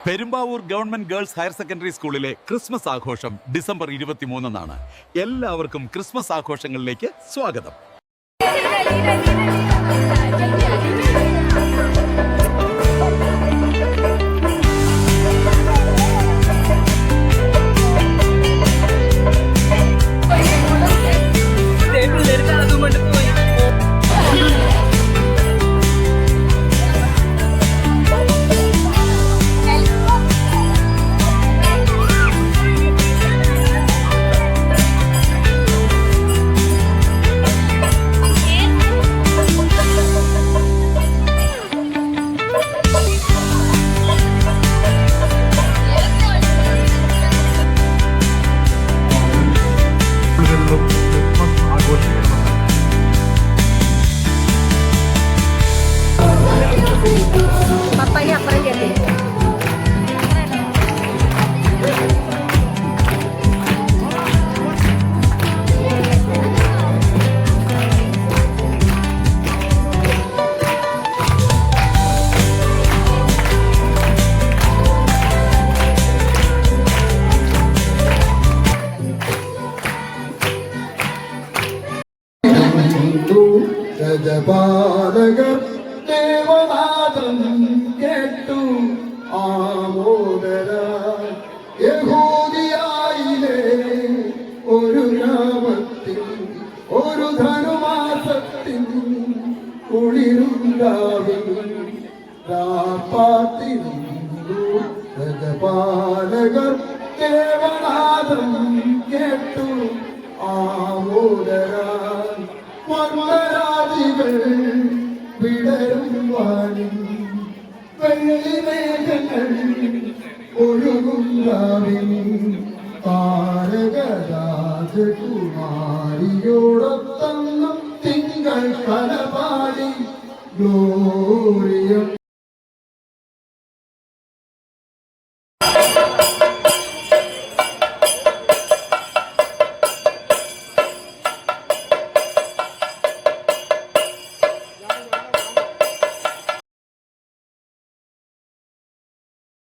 Perumbavoor government girls higher secondary സ്കൂളിലെ Christmas ആഘോഷം December 23-നാണ്. എല്ലാവർക്കും ക്രിസ്മസ് ആഘോഷങ്ങളിലേക്ക് സ്വാഗതം. രജപാലകർ ദേവനാദം കേട്ടു ആമോദര യഹൂദിയായിലെ ഒരു ഗ്രാമത്തിൽ ഒരു ധനുമാസത്തിൽ കുളിരുണ്ടാവിൽ രാപ്പാത്തിരുന്നു. രജപാലകർ ദേവനാദം കേട്ടു ആമോദര വർണ്ണരാജികൾ വിടരും വാണി വെള്ളിമേഘങ്ങൾ ഒഴുകും രാവിൽ താരകരാജകുമാരിയോടൊത്തന്നും തിങ്കൾ കലപാടി ഗ്ലോറിയ